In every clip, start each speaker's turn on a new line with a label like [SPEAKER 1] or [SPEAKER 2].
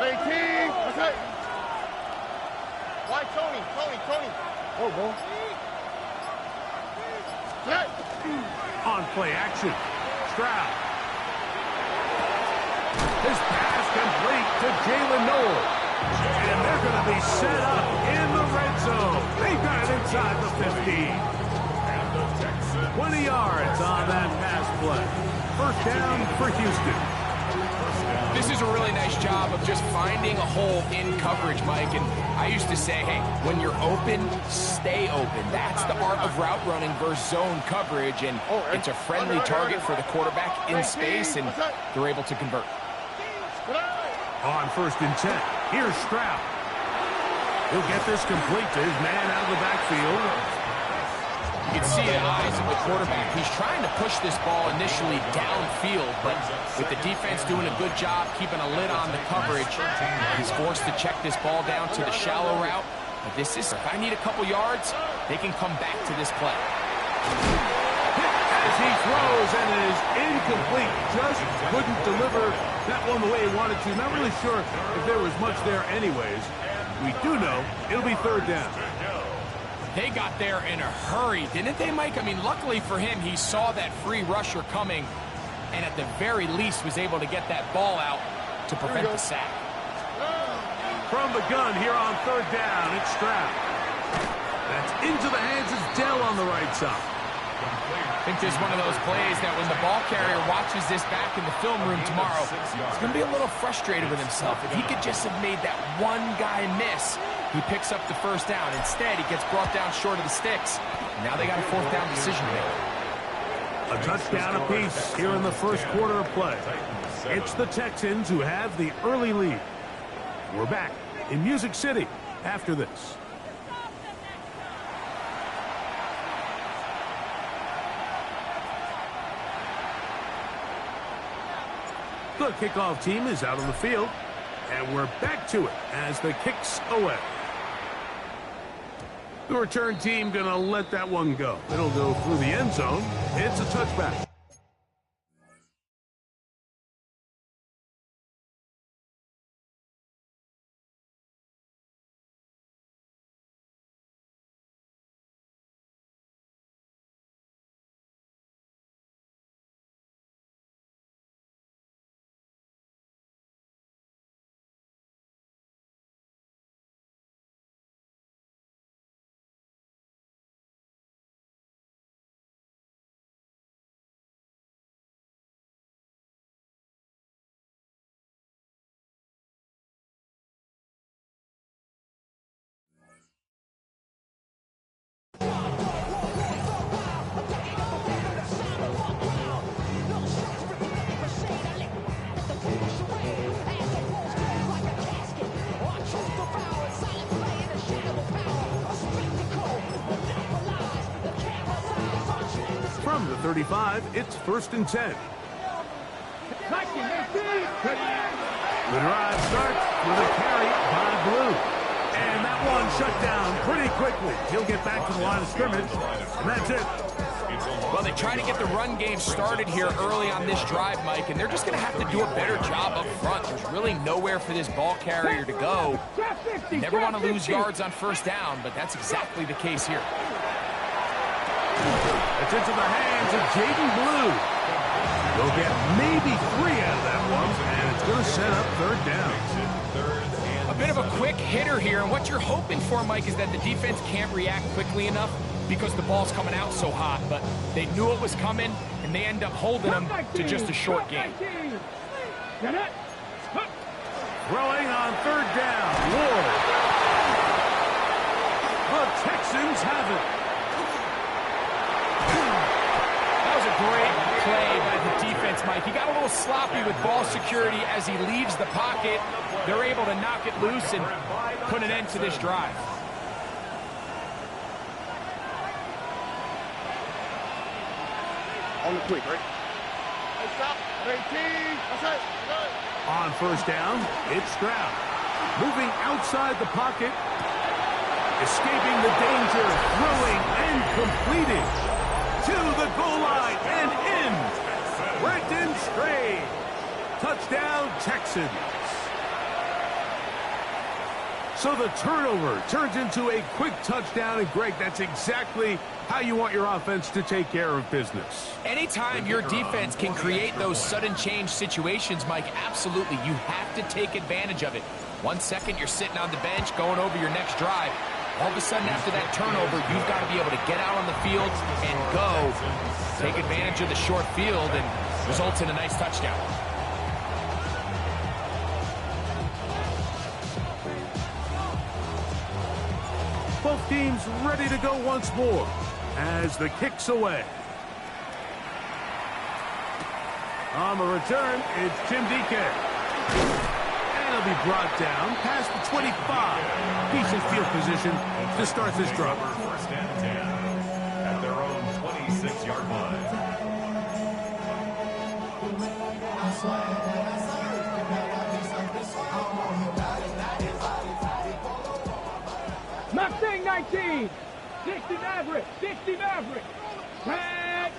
[SPEAKER 1] 18. That's it. Why Tony? Oh, ball. Set.
[SPEAKER 2] On play action. Stroud. His pass complete to Jalen Noel. And they're going to be set up in the red zone. They've got it inside the 15. 20 yards on that pass play. First down for Houston.
[SPEAKER 3] This is a really nice job of just finding a hole in coverage, Mike. And I used to say, hey, when you're open, stay open. That's the art of route running versus zone coverage. And it's a friendly target for the quarterback in space, and they're able to convert.
[SPEAKER 2] On 1st and 10, here's Stroud. He'll get this complete to his man out of the backfield.
[SPEAKER 3] You can see the eyes of the quarterback. He's trying to push this ball initially downfield, but with the defense doing a good job keeping a lid on the coverage, he's forced to check this ball down to the shallow route. But this is, if I need a couple yards, they can come back to this play.
[SPEAKER 2] As he throws, and it is incomplete. Just couldn't deliver that one the way he wanted to. Not really sure if there was much there anyways. We do know it'll be 3rd down.
[SPEAKER 3] They got there in a hurry, didn't they, Mike? I mean, luckily for him, he saw that free rusher coming, and at the very least was able to get that ball out to prevent the sack.
[SPEAKER 2] From the gun here on 3rd down, it's Stroud. That's into the hands of Dell on the right side.
[SPEAKER 3] I think this is one of those plays that when the ball carrier watches this back in the film room tomorrow, he's going to be a little frustrated with himself. If he could just have made that one guy miss, he picks up the 1st down. Instead, he gets brought down short of the sticks. Now they got a 4th down decision to make.
[SPEAKER 2] A touchdown apiece here in the 1st quarter of play. It's the Texans who have the early lead. We're back in Music City after this. The kickoff team is out on the field, and we're back to it as the kick's away. The return team going to let that one go. It'll go through the end zone. It's a touchback. From the 35, it's 1st and 10. The drive starts with a carry by Blue. And that one shut down pretty quickly. He'll get back to the line of scrimmage, and that's it.
[SPEAKER 3] Well, they try to get the run game started here early on this drive, Mike, and they're just going to have to do a better job up front. There's really nowhere for this ball carrier to go. You never want to lose yards on 1st down, but that's exactly the case here.
[SPEAKER 2] It's into the hands of Jaden Blue. They'll get maybe 3 out of that one, and it's going to set up 3rd down.
[SPEAKER 3] A bit of a quick hitter here, and what you're hoping for, Mike, is that the defense can't react quickly enough because the ball's coming out so hot, but they knew it was coming, and they end up holding them to just a short game.
[SPEAKER 2] Throwing on 3rd down, Ward. The Texans have it.
[SPEAKER 3] That was a great play by the defense, Mike. He got a little sloppy with ball security as he leaves the pocket. They're able to knock it loose and put an end to this drive.
[SPEAKER 1] On the quick, right? Stop. 18. That's it.
[SPEAKER 2] On 1st down, it's Stroud. Moving outside the pocket. Escaping the danger. Throwing and completing. To the goal line and in. Brenton Strange. Touchdown, Texans. So the turnover turns into a quick touchdown, and Greg, that's exactly how you want your offense to take care of business.
[SPEAKER 3] Anytime your defense can create those sudden change situations, Mike, absolutely, you have to take advantage of it. 1 second, you're sitting on the bench, going over your next drive. All of a sudden, after that turnover, you've got to be able to get out on the field and go. Take advantage of the short field, and results in a nice touchdown.
[SPEAKER 2] Both teams ready to go once more as the kick's away. On the return, it's Tim DK. And he'll be brought down past the 25. Decent field position to start this drive.
[SPEAKER 4] First and 10 at their own 26-yard line.
[SPEAKER 1] Mustang 19. 60 Maverick. 60 Maverick. Tag.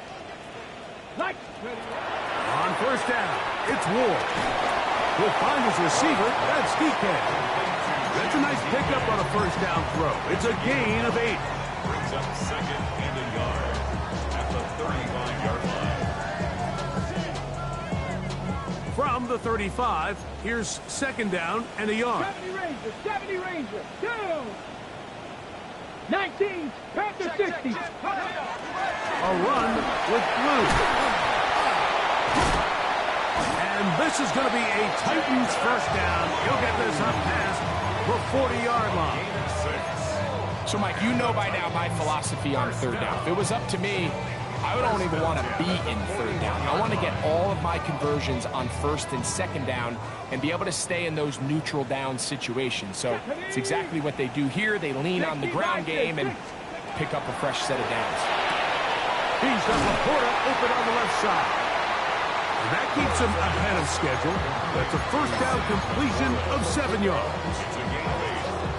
[SPEAKER 1] Lights.
[SPEAKER 2] On first down, it's Ward. He'll find his receiver. That's DK. That's a nice pickup on a first down throw. It's a gain of 8.
[SPEAKER 4] Brings up second and a yard at the 35-yard line.
[SPEAKER 2] From the 35, here's second down and a yard.
[SPEAKER 1] 70 Ranger. 70 Ranger. Down. 19. Panther 60.
[SPEAKER 2] A run with Blue. And this is going to be a Titans first down. He'll get this up past the 40-yard line.
[SPEAKER 3] So, Mike, you know by now my philosophy on third down. If it was up to me, I don't even want to be in third down. I want to get all of my conversions on first and second down and be able to stay in those neutral down situations. So it's exactly what they do here. They lean on the ground game and pick up a fresh set of downs.
[SPEAKER 2] He's got Laporta open on the left side. And that keeps him ahead of schedule. That's a first down completion of 7 yards.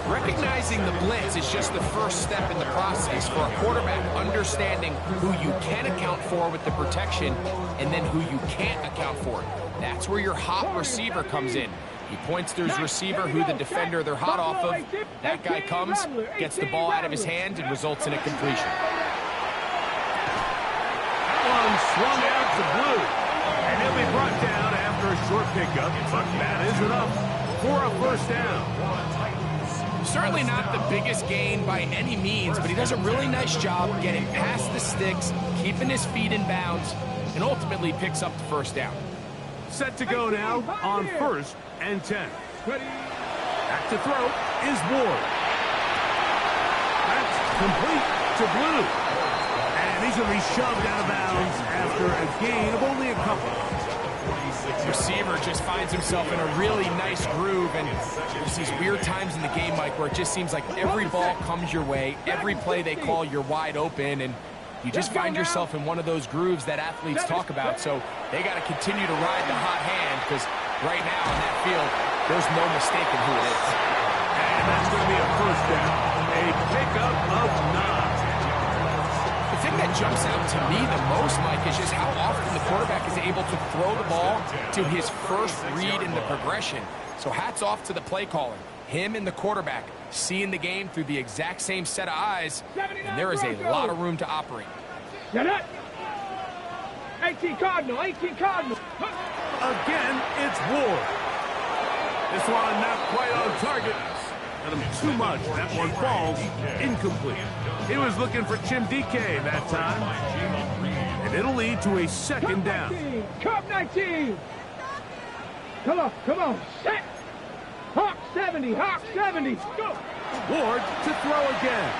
[SPEAKER 3] Recognizing the blitz is just the first step in the process for a quarterback, understanding who you can account for with the protection and then who you can't account for. That's where your hot receiver comes in. He points to his receiver, who the defender they're hot off of. That guy comes, gets the ball out of his hand, and results in a completion.
[SPEAKER 2] That one swung out to Blue. And he'll be brought down after a short pickup. But that is enough for a first down.
[SPEAKER 3] Certainly not the biggest gain by any means, but he does a really nice job getting past the sticks, keeping his feet in bounds, and ultimately picks up the first down.
[SPEAKER 2] Set to go now on first and 10. Back to throw is Ward. That's complete to Blue. And he's going to be shoved out of bounds after a gain of only a couple.
[SPEAKER 3] Receiver just finds himself in a really nice groove, and there's these weird times in the game, Mike, where it just seems like every ball comes your way, every play they call, you're wide open, and you just find yourself in one of those grooves that athletes talk about. So they got to continue to ride the hot hand, because right now in that field, there's no mistaking who it is.
[SPEAKER 2] And that's going to be a first down. A pickup of 9.
[SPEAKER 3] The thing that jumps out to me the most, Mike, is just how often the quarterback is able to throw the ball to his first read in the progression. So hats off to the play caller. Him and the quarterback seeing the game through the exact same set of eyes, and there is a lot of room to operate.
[SPEAKER 1] Get it. 18 Cardinal. 18 Cardinal.
[SPEAKER 2] Again, it's Ward. This one not quite on target. Got him too much. That one falls incomplete. He was looking for Tim DK that time. And it'll lead to a second down.
[SPEAKER 1] Cup 19. Come on, come on. Set. Hawk 70, Hawk 70. Go.
[SPEAKER 2] Ward to throw again.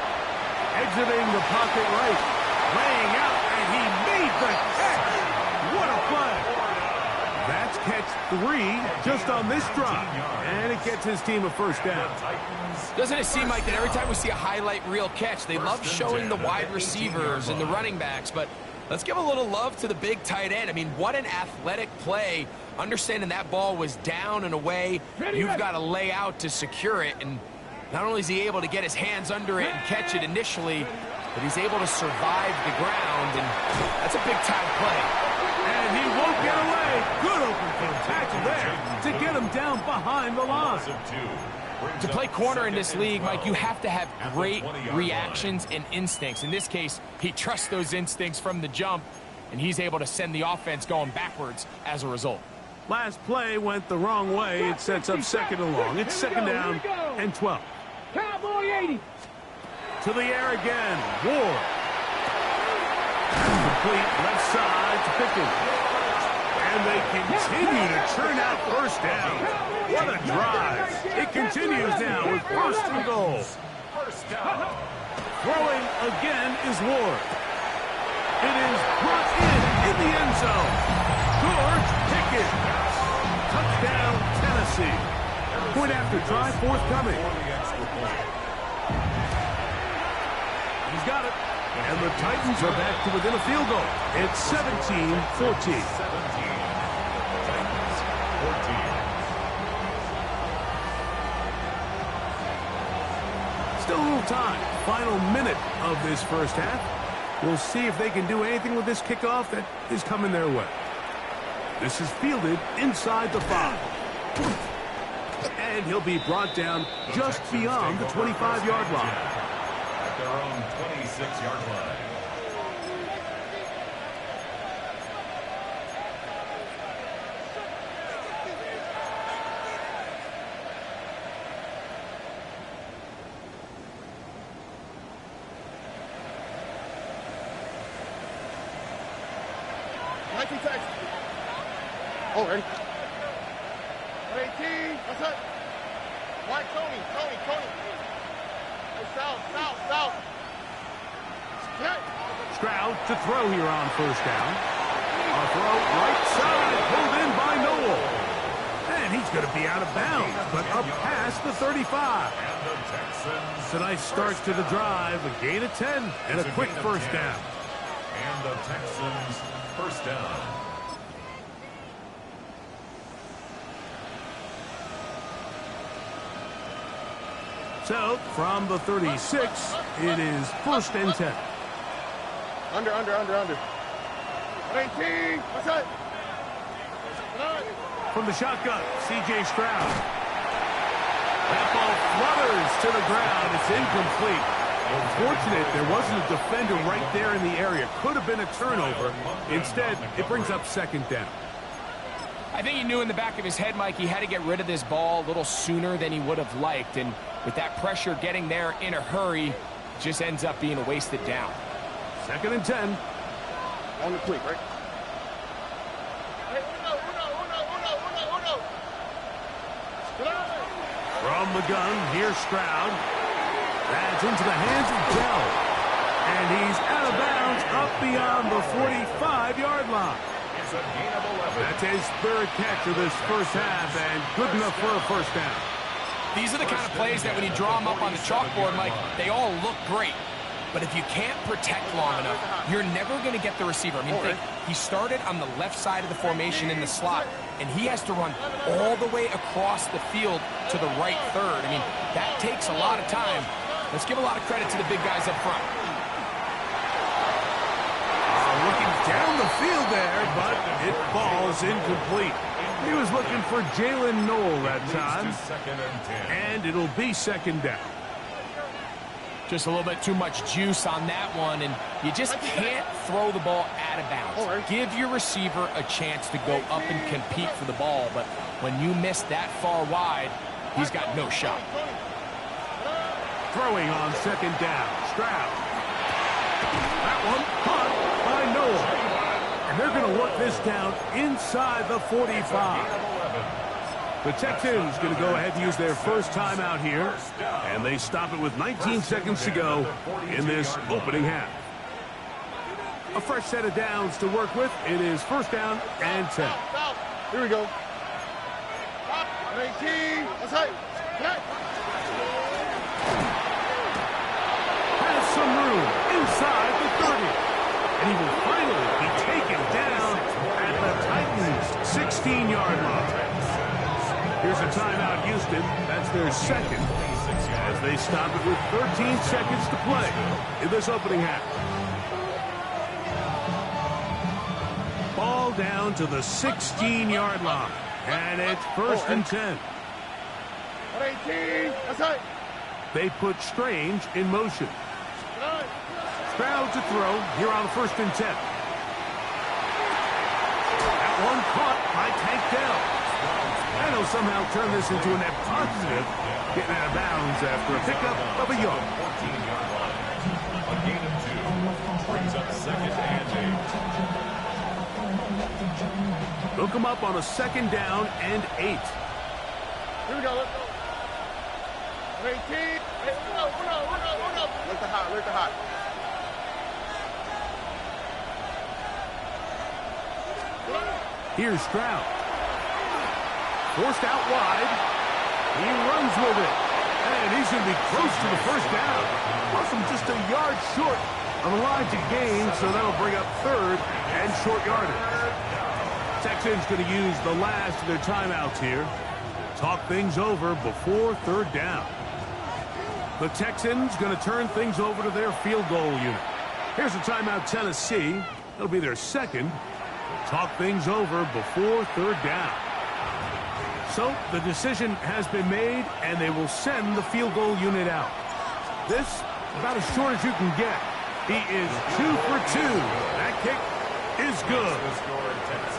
[SPEAKER 2] Exiting the pocket right. Laying out, and he made the catch. What a play. That's catch 3 just on this drive. And it gets his team a first down.
[SPEAKER 3] Doesn't it seem like that every time we see a highlight reel catch, they love showing the wide receivers and the running backs, but let's give a little love to the big tight end. I mean, what an athletic play. Understanding that ball was down and away, you've got to lay out to secure it, and not only is he able to get his hands under it and catch it initially, but he's able to survive the ground, and that's a big-time play.
[SPEAKER 2] And he won't get away. a good open field tackle there to get him down behind the line.
[SPEAKER 3] To play corner in this league, Mike, you have to have great reactions and instincts. In this case, he trusts those instincts from the jump, and he's able to send the offense going backwards as a result.
[SPEAKER 2] Last play went the wrong way. It sets up second and long. It's second down and 12.
[SPEAKER 1] Cowboy 80.
[SPEAKER 2] To the air again. Ward. Complete left side to Pickens. And they continue to churn out first down. What a drive. It continues now with first and goal. Throwing again is Ward. It is brought in the end zone. George Pickens. Touchdown, Tennessee. Point after try forthcoming. He's got it. And the Titans are back to within a field goal. It's 17-14. Still a little time. Final minute of this first half. We'll see if they can do anything with this kickoff that is coming their way. This is fielded inside the 5. And he'll be brought down just beyond the 25-yard line.
[SPEAKER 4] At their own 26-yard line.
[SPEAKER 5] Oh, ready? 18. What's up? White Tony. Hey, south. Okay.
[SPEAKER 2] Stroud to throw here on first down. A throw right side, pulled in by Noel. And he's going to be out of bounds, but up past the 35. It's a nice start to the drive, a gain of 10, and a quick first down.
[SPEAKER 4] And the Texans first down.
[SPEAKER 2] So, from the 36, it is first and 10.
[SPEAKER 5] Under. 18. What's up?
[SPEAKER 2] From the shotgun, C.J. Stroud. That ball flutters to the ground. It's incomplete. Unfortunate, there wasn't a defender right there in the area. Could have been a turnover. Instead, it brings up second down.
[SPEAKER 3] I think he knew in the back of his head, Mike, he had to get rid of this ball a little sooner than he would have liked. And with that pressure getting there in a hurry, it just ends up being a wasted down.
[SPEAKER 2] Second and 10.
[SPEAKER 5] On the quick, right? Hey, uno.
[SPEAKER 2] From the gun, here's Stroud. That's into the hands of Dell. And he's out of bounds up beyond the 45-yard line. That's his third catch of this first half, and good enough for a first down.
[SPEAKER 3] These are the kind of plays that when you draw them up on the chalkboard, Mike, they all look great. But if you can't protect long enough, you're never going to get the receiver. I mean, think, he started on the left side of the formation in the slot, and he has to run all the way across the field to the right third. I mean, that takes a lot of time. Let's give a lot of credit to the big guys up front.
[SPEAKER 2] Looking down the field there, but it falls incomplete. He was looking for Jalen Noel that time, and it'll be second down.
[SPEAKER 3] Just a little bit too much juice on that one, and you just can't throw the ball out of bounds. Give your receiver a chance to go up and compete for the ball, but when you miss that far wide, he's got no shot.
[SPEAKER 2] Throwing on second down, Stroud. That one caught by Noel. And they're going to work this down inside the 45. The Texans going to go ahead and use their first timeout here. And they stop it with 19 seconds to go in this opening half. A fresh set of downs to work with. It is first down and 10.
[SPEAKER 5] Here we go. 18. That's right.
[SPEAKER 2] Has some room inside the 30. And he will finally be taken down at the Titans' 16-yard line. Here's a timeout, Houston. That's their second, as they stop it with 13 seconds to play in this opening half. Ball down to the 16-yard line. And it's first and 10.
[SPEAKER 5] 18. That's it.
[SPEAKER 2] They put Strange in motion. Stroud to throw here on first and 10. That one caught by Tank Dell. And he'll somehow turn this into a net positive, getting out of bounds after a pickup of a yard.
[SPEAKER 4] 14-yard line. A gain of 2 brings up second and 8.
[SPEAKER 2] They'll come up on a second down and 8.
[SPEAKER 5] Here we go. Let's go. 18. Hey, we're up. Look the hot.
[SPEAKER 2] Here's Stroud. Forced out wide. He runs with it. And he's going to be close to the first down. Awesome, just a yard short of the line to gain, so that'll bring up third and short yardage. Texans going to use the last of their timeouts here. Talk things over before third down. The Texans going to turn things over to their field goal unit. Here's a timeout, Tennessee. It'll be their second. Talk things over before third down. So the decision has been made, and they will send the field goal unit out. This, about as short as you can get. He is 2 for 2. That kick is good.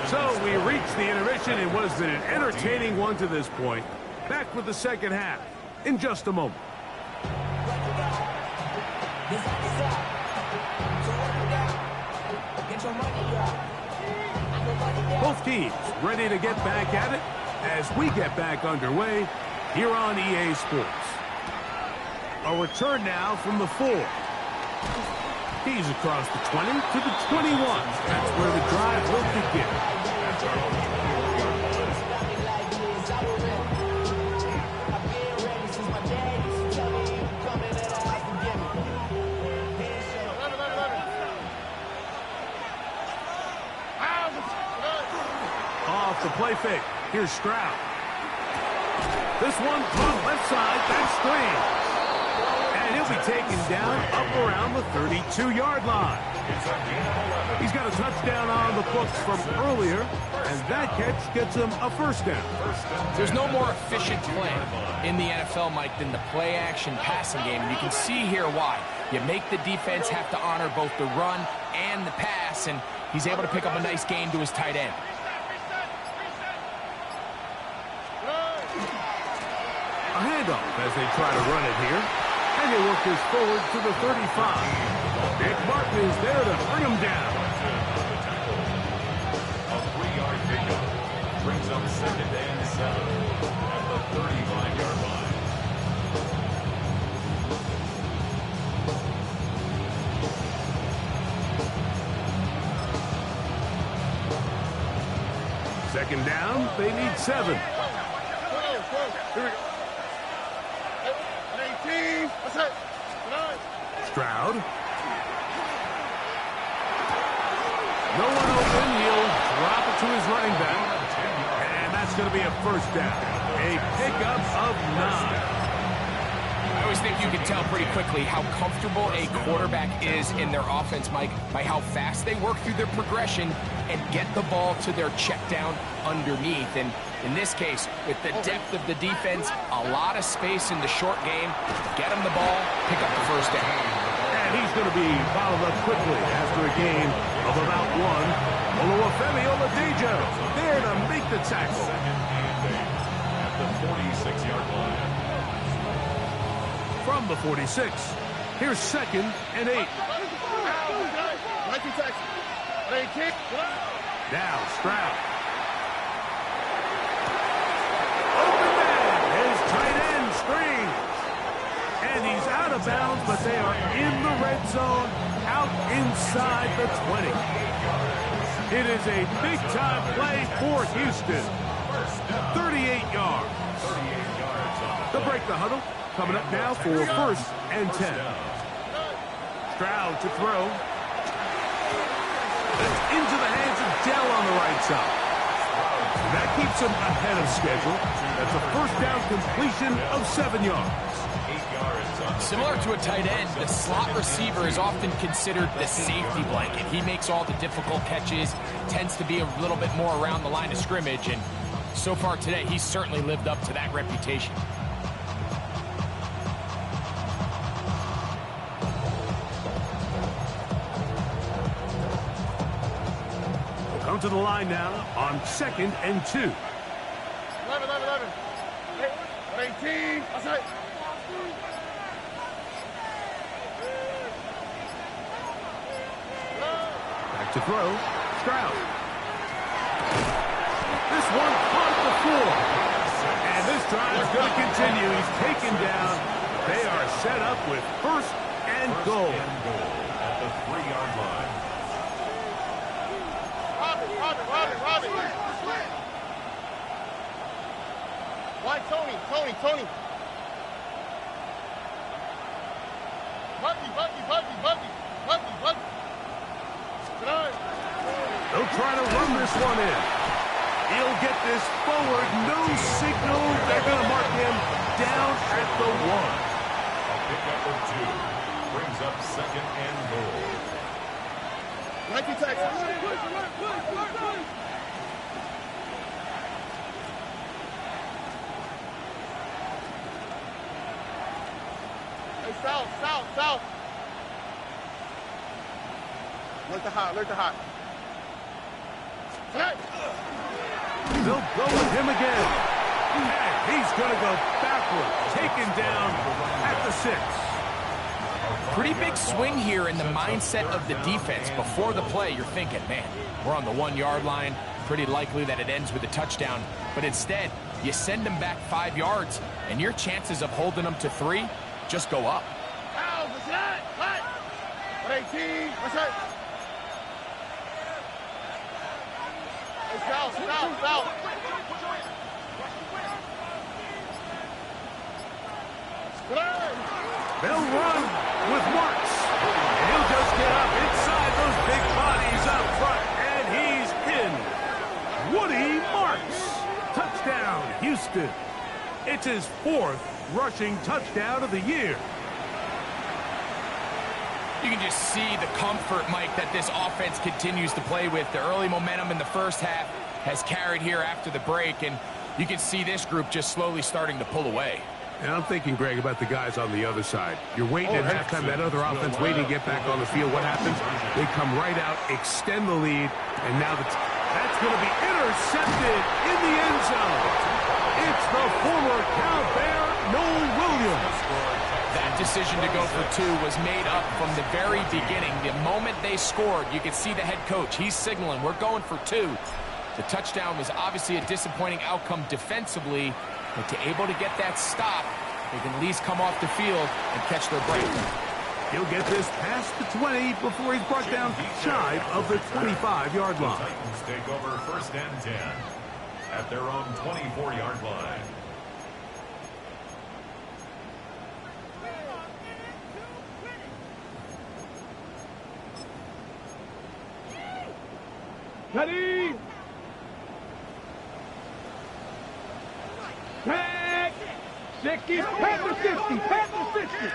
[SPEAKER 2] So we reach the intermission in what has been an entertaining one to this point. Back with the second half in just a moment. Both teams ready to get back at it as we get back underway here on EA Sports. A return now from the 4. He's across the 20 to the 21. That's where the drive will begin. Off the play fake. Here's Stroud. This one on left side. That's Strange. And he'll be taken down up around the 32-yard line. He's got a touchdown on the books from earlier, and that catch gets him a first down.
[SPEAKER 3] There's no more efficient play in the NFL, Mike, than the play-action passing game. And you can see here why. You make the defense have to honor both the run and the pass, and he's able to pick up a nice gain to his tight end.
[SPEAKER 2] A handoff as they try to run it here. And they work this forward to the 35. Nick Martin is there to bring him down.
[SPEAKER 4] A 3-yard pickup brings up second and 7 at the 35-yard line.
[SPEAKER 2] Second down, they need 7.
[SPEAKER 5] Here we go. 18. That's it.
[SPEAKER 2] Stroud. No one open. He'll drop it to his running back. And that's going to be a first down. A pickup of 9.
[SPEAKER 3] I always think you can tell pretty quickly how comfortable a quarterback is in their offense, Mike, by how fast they work through their progression and get the ball to their check down underneath. And in this case, with the depth of the defense, a lot of space in the short game, get him the ball, pick up the first down.
[SPEAKER 2] And he's going to be followed up quickly after a gain of about 1. Oluwafemi Oladipo there to make the tackle.
[SPEAKER 4] Second and 8 at the 46-yard line.
[SPEAKER 2] From the 46, here's second and 8. Now Stroud. Open man, his tight end Strange. And he's out of bounds, but they are in the red zone, out inside the 20. It is a big-time play for Houston. 38 yards. They'll break the huddle. Coming up now for first and 10. Stroud to throw. That's into the hands of Dell on the right side. That keeps him ahead of schedule. That's a first down completion of 7 yards.
[SPEAKER 4] 8 yards
[SPEAKER 3] Similar to a tight end, the slot receiver is often considered the safety blanket. He makes all the difficult catches, tends to be a little bit more around the line of scrimmage, and so far today, he's certainly lived up to that reputation.
[SPEAKER 2] We'll come to the line now on 2nd and 2.
[SPEAKER 5] 11. 18. Outside.
[SPEAKER 2] Back to throw. Stroud. This one caught at the floor. And this drive is going to continue. He's taken down. They are set up with 1st and goal.
[SPEAKER 4] At the 3-yard line.
[SPEAKER 5] Robin. Why Tony? Bucky.
[SPEAKER 2] They'll try to run this one in. He'll get this forward. No signal. They're going to mark him down at the 1.
[SPEAKER 4] A pickup of 2. Brings up 2nd and goal.
[SPEAKER 5] 19 Texas. Hey, south. Alert the hot.
[SPEAKER 2] They'll go with him again. And he's going to go backward. Taken down at the 6.
[SPEAKER 3] Pretty big swing here in the mindset of the defense. Before the play, you're thinking, man, we're on the 1-yard line. Pretty likely that it ends with a touchdown. But instead, you send them back 5 yards, and your chances of holding them to 3 just go up.
[SPEAKER 5] Ow, what's that? Hot. 18. What's that? Hey, south.
[SPEAKER 2] They'll run with Marks. And he'll just get up inside those big bodies up front. And he's in. Woody Marks. Touchdown, Houston. It's his 4th rushing touchdown of the year.
[SPEAKER 3] You can just see the comfort, Mike, that this offense continues to play with. The early momentum in the first half has carried here after the break, and you can see this group just slowly starting to pull away.
[SPEAKER 2] And I'm thinking, Greg, about the guys on the other side. You're waiting at halftime, that other offense waiting to get back on the field. What happens? They come right out, extend the lead, and now that's going to be intercepted in the end zone. It's the former Cal Bear, Noel Williams.
[SPEAKER 3] That decision to go for 2 was made up from the very beginning. The moment they scored, you could see the head coach. He's signaling, we're going for 2. The touchdown was obviously a disappointing outcome defensively, but to able to get that stop, they can at least come off the field and catch their break.
[SPEAKER 2] He'll get this past the 20 before he's brought down shy of the 25-yard line.
[SPEAKER 4] Titans take over 1st and 10 at their own 24-yard line.
[SPEAKER 1] Ready? Tag! 60, Panther 60, Panther 60.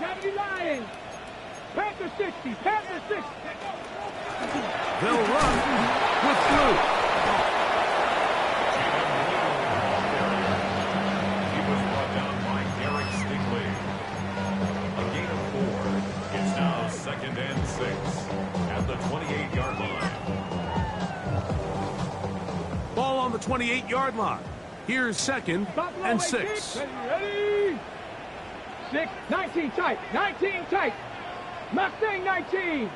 [SPEAKER 1] 70 Lions. Panther 60, Panther 60.
[SPEAKER 2] They'll run with Blue.
[SPEAKER 4] He was brought down by Derek Stingley. A gain of 4. It's now 2nd and 6 at the 28-yard line.
[SPEAKER 2] Ball on the 28-yard line. Here's 2nd and 6.
[SPEAKER 1] Ready? 6, 19 tight, 19 tight. Mustang 19.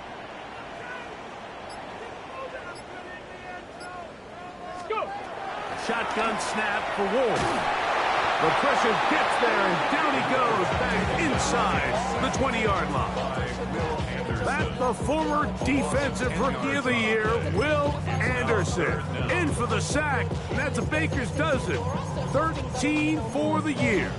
[SPEAKER 1] Let's go.
[SPEAKER 2] Shotgun snap for Wolf. The pressure gets there, and down he goes back inside the 20-yard line. That's the former Defensive Rookie of the Year, Will Anderson. In for the sack, and that's a baker's dozen. 13 for the year.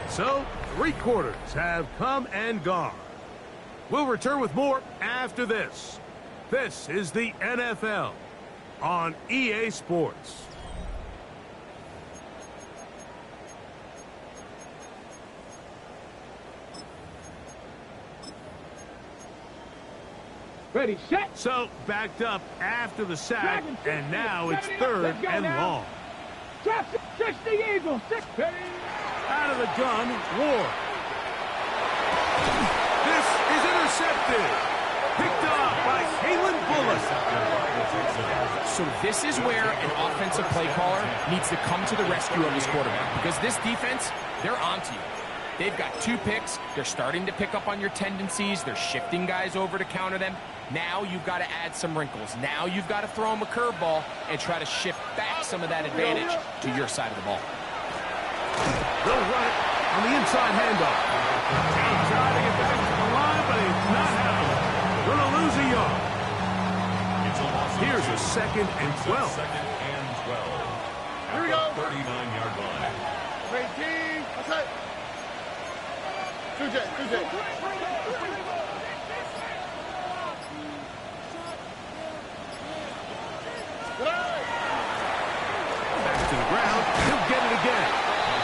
[SPEAKER 2] So, 3 quarters have come and gone. We'll return with more after this. This is the NFL on EA Sports.
[SPEAKER 1] Ready, set.
[SPEAKER 2] So, backed up after the sack,
[SPEAKER 1] Dragon,
[SPEAKER 2] and now it's
[SPEAKER 1] 70
[SPEAKER 2] third
[SPEAKER 1] Let's go
[SPEAKER 2] and
[SPEAKER 1] now.
[SPEAKER 2] long.
[SPEAKER 1] Drop 60 Eagles. 6. Ready.
[SPEAKER 2] Out of the gun, Ward. This is intercepted. Picked up by Kalen Bullock.
[SPEAKER 3] So this is where an offensive play caller needs to come to the rescue of his quarterback, because this defense, they're onto you. They've got 2 picks. They're starting to pick up on your tendencies. They're shifting guys over to counter them. Now you've got to add some wrinkles. Now you've got to throw them a curveball and try to shift back some of that advantage to your side of the ball.
[SPEAKER 2] They'll run it on the inside handoff. He's trying to get back to the line, but it's not happening. Going to lose a yard. Here's a 2nd and 12.
[SPEAKER 4] Second and 12.
[SPEAKER 5] Here we go.
[SPEAKER 4] 39-yard line.
[SPEAKER 5] 18. That's it. 2J.
[SPEAKER 2] Back to the ground. He'll get it again.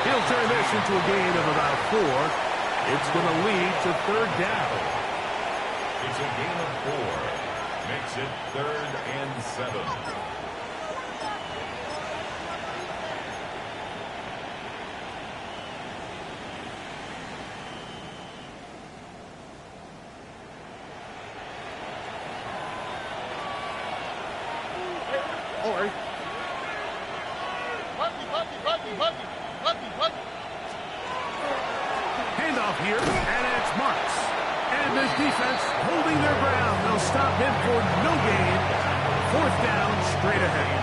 [SPEAKER 2] He'll turn this into a gain of about 4. It's going to lead to 3rd down.
[SPEAKER 4] It's a gain of 4. Makes it 3rd and 7.
[SPEAKER 5] Don't worry. Bucky.
[SPEAKER 2] Handoff here, and it's Marks. And this defense holding their ground. They'll stop him for no gain. 4th down, straight ahead.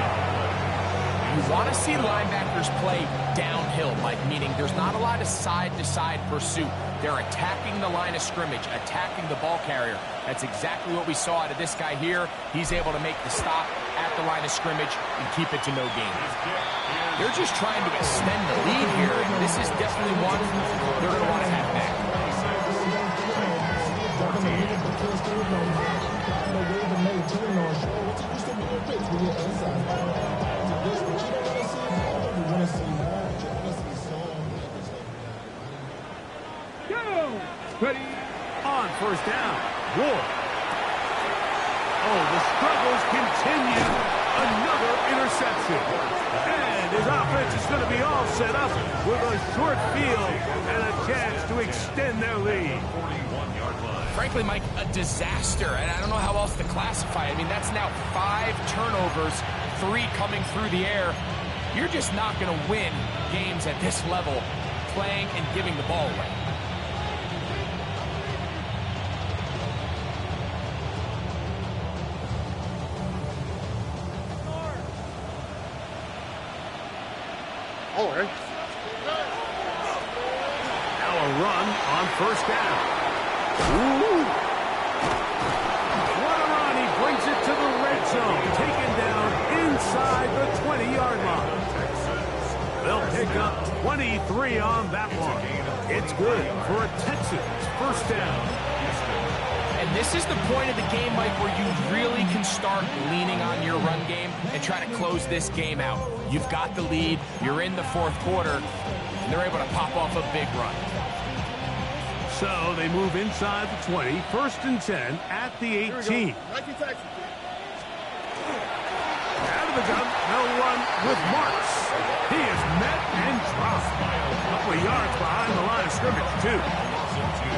[SPEAKER 3] You want to see linebackers play downhill, Mike, meaning there's not a lot of side-to-side pursuit. They're attacking the line of scrimmage, attacking the ball carrier. That's exactly what we saw out of this guy here. He's able to make the stop at the line of scrimmage and keep it to no gain. They're just trying to extend the lead here, and this is definitely one they're going to want to have back.
[SPEAKER 1] Go. Ready.
[SPEAKER 2] On 1st down, Ward. Oh, the struggles continue. Another interception. And his offense is going to be all set up with a short field and a chance to extend their lead.
[SPEAKER 4] 41-yard line.
[SPEAKER 3] Frankly, Mike, a disaster, and I don't know how else to classify it. I mean, that's now 5 turnovers, 3 coming through the air. You're just not going to win games at this level playing and giving the ball away.
[SPEAKER 5] Don't worry.
[SPEAKER 2] Now a run on 1st down. Ooh. What a run. He brings it to the red zone. Taken down inside the 20-yard line. They'll pick up 23 on that one. It's good for a Texans 1st down.
[SPEAKER 3] And this is the point of the game, Mike, where you really can start leaning on your run game and try to close this game out. You've got the lead, you're in the 4th quarter, and they're able to pop off a big run.
[SPEAKER 2] So they move inside the 20, 1st and 10 at the 18.
[SPEAKER 5] Nike Texas.
[SPEAKER 2] Out of the gun, they'll run with Marks. He is met and dropped. A couple of yards behind the line of scrimmage, too.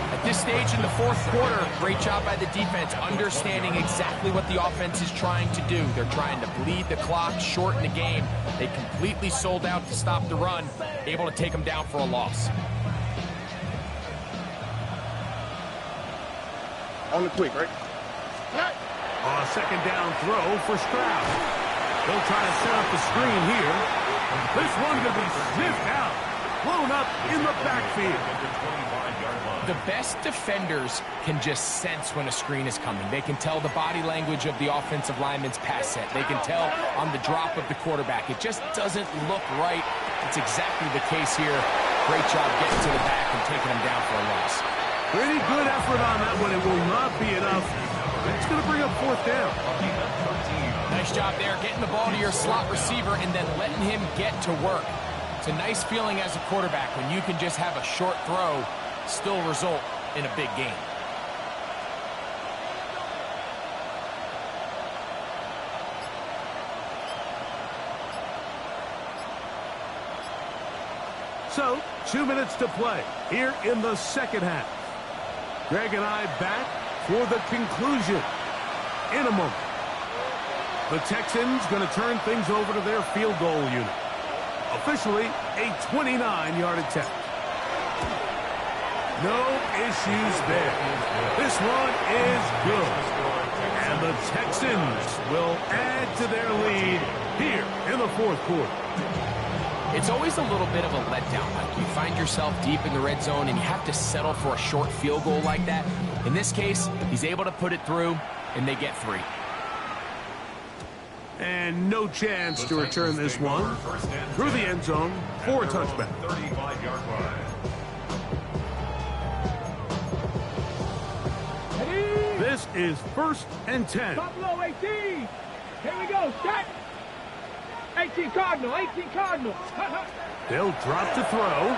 [SPEAKER 3] At this stage in the 4th quarter, great job by the defense, understanding exactly what the offense is trying to do. They're trying to bleed the clock, shorten the game. They completely sold out to stop the run, able to take them down for a loss.
[SPEAKER 5] On the quick, right?
[SPEAKER 2] On a 2nd down throw for Stroud. They'll try to set up the screen here. This one could be sniffed out. Blown up in the backfield.
[SPEAKER 3] The best defenders can just sense when a screen is coming. They can tell the body language of the offensive lineman's pass set. They can tell on the drop of the quarterback. It just doesn't look right. It's exactly the case here. Great job getting to the back and taking him down for a loss.
[SPEAKER 2] Pretty good effort on that one. It will not be enough. It's going to bring up 4th fourth down.
[SPEAKER 3] Nice job there, getting the ball to your slot receiver and then letting him get to work. It's a nice feeling as a quarterback when you can just have a short throw still result in a big game.
[SPEAKER 2] So, 2 minutes to play here in the second half. Greg and I back for the conclusion in a moment. The Texans going to turn things over to their field goal unit. Officially a 29-yard attempt. No issues there. This one is good. And the Texans will add to their lead here in the fourth quarter.
[SPEAKER 3] It's always a little bit of a letdown. Like you find yourself deep in the red zone and you have to settle for a short field goal like that. In this case, he's able to put it through, and they get 3.
[SPEAKER 2] And no chance to return this one through the end zone for a touchback.
[SPEAKER 4] 35-yard line.
[SPEAKER 2] This is 1st and 10.
[SPEAKER 1] Buffalo 18. Here we go. Set. 18 Cardinal. 18 Cardinal.
[SPEAKER 2] They'll drop to throw.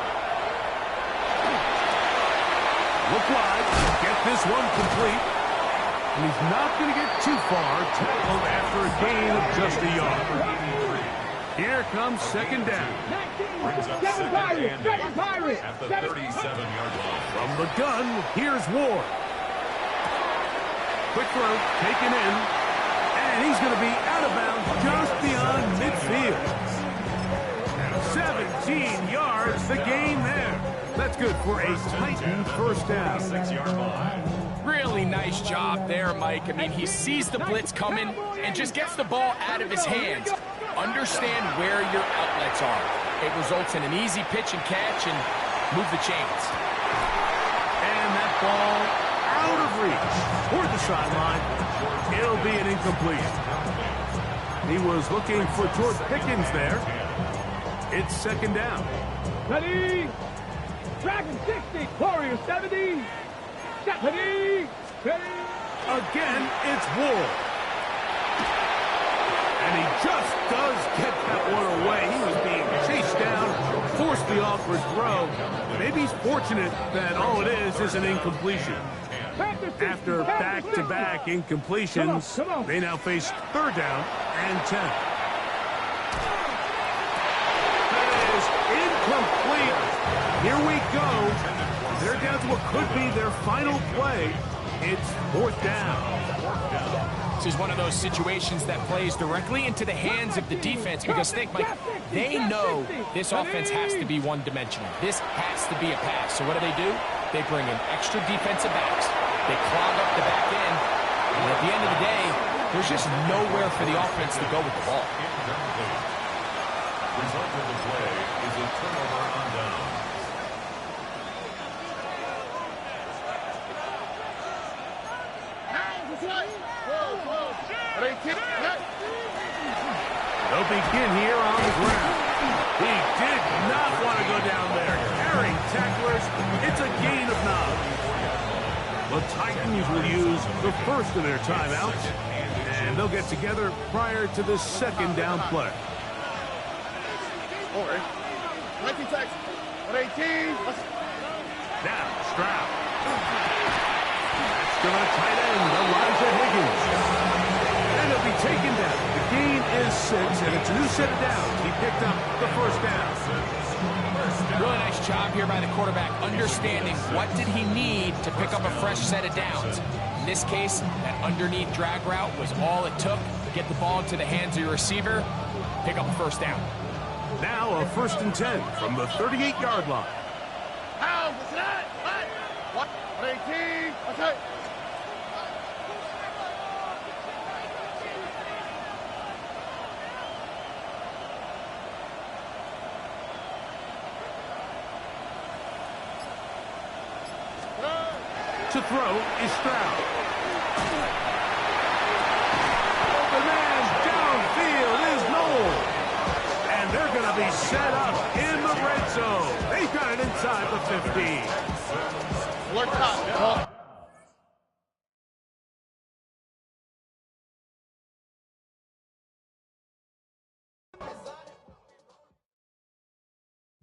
[SPEAKER 2] Look wide. Get this one complete. And he's not going to get too far. Tackled after a gain of just a yard. Here comes second down.
[SPEAKER 4] Brings up
[SPEAKER 1] Seven Pirates. Seven Pirates.
[SPEAKER 4] at the 37-yard line.
[SPEAKER 2] From the gun, here's Ward. Quick throw, taken in. And he's going to be out of bounds just beyond midfield. 17 yards, the gain there. That's good for a Titan first down.
[SPEAKER 4] 6-yard line.
[SPEAKER 3] Really nice job there, Mike. I mean, he sees the blitz coming and just gets the ball out of his hands. Understand where your outlets are. It results in an easy pitch and catch and move the chains.
[SPEAKER 2] And that ball out of reach toward the sideline. It'll be an incomplete. He was looking for George Pickens there. It's second down.
[SPEAKER 1] Ready. Dragon 60. Warrior 70. Ready. Ready.
[SPEAKER 2] Again, it's Ward. And he just does get that one away. He was being chased down, forced the awkward throw. Maybe he's fortunate that all it is an incompletion. After back-to-back incompletions, they now face third down and 10. That is incomplete. Here we go. They're down to what could be their final play. It's fourth down.
[SPEAKER 3] This is one of those situations that plays directly into the hands of the defense because think, Mike, they know this offense has to be one-dimensional. This has to be a pass. So what do? They bring in extra defensive backs. They clog up the back end. And at the end of the day, there's just nowhere for the offense to go with the ball.
[SPEAKER 4] Result of the play is a turnover on down.
[SPEAKER 2] They'll begin here on the ground. He did not want to go down there. Carrying tacklers. It's a gain of 9. The Titans will use the first of their timeouts, and they'll get together prior to the second down play.
[SPEAKER 5] All right. 19 Texans. 18.
[SPEAKER 2] Now, Stroud. That's to the tight end, Elijah Higgins. And he'll be taken down. The gain is 6, and it's a new set of downs. He picked up the first down.
[SPEAKER 3] Really nice job here by the quarterback, understanding what did he need to pick up a fresh set of downs. In this case, that underneath drag route was all it took to get the ball into the hands of your receiver, pick up a first down.
[SPEAKER 2] Now a 1st and 10 from the 38-yard line.
[SPEAKER 5] How? What's that? What? 18. Okay.
[SPEAKER 2] To throw is Stroud. The man downfield is Knoll. And they're going to be set up in the red zone. They've got it inside the 15.
[SPEAKER 5] Alert top.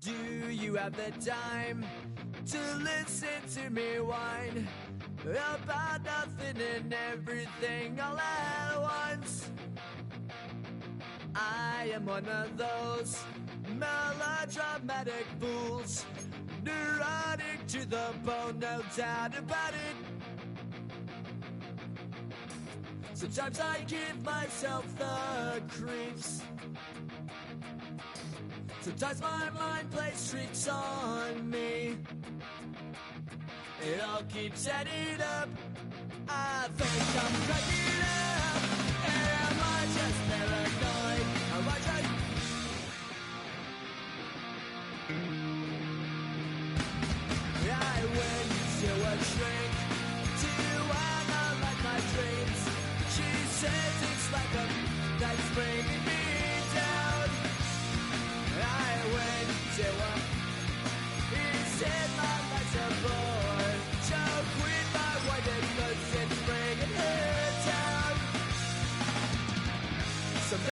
[SPEAKER 6] Do you have the time to listen to me whine about nothing and everything all at once? I am one of those melodramatic fools, neurotic to the bone, no doubt about it. Sometimes I give myself the creeps. Sometimes my mind plays tricks on me. It all keeps adding up. I think I'm cracking up. Am I just paranoid? Am I just... I went to a shrink to analyze my dreams. She says it's like a night spring.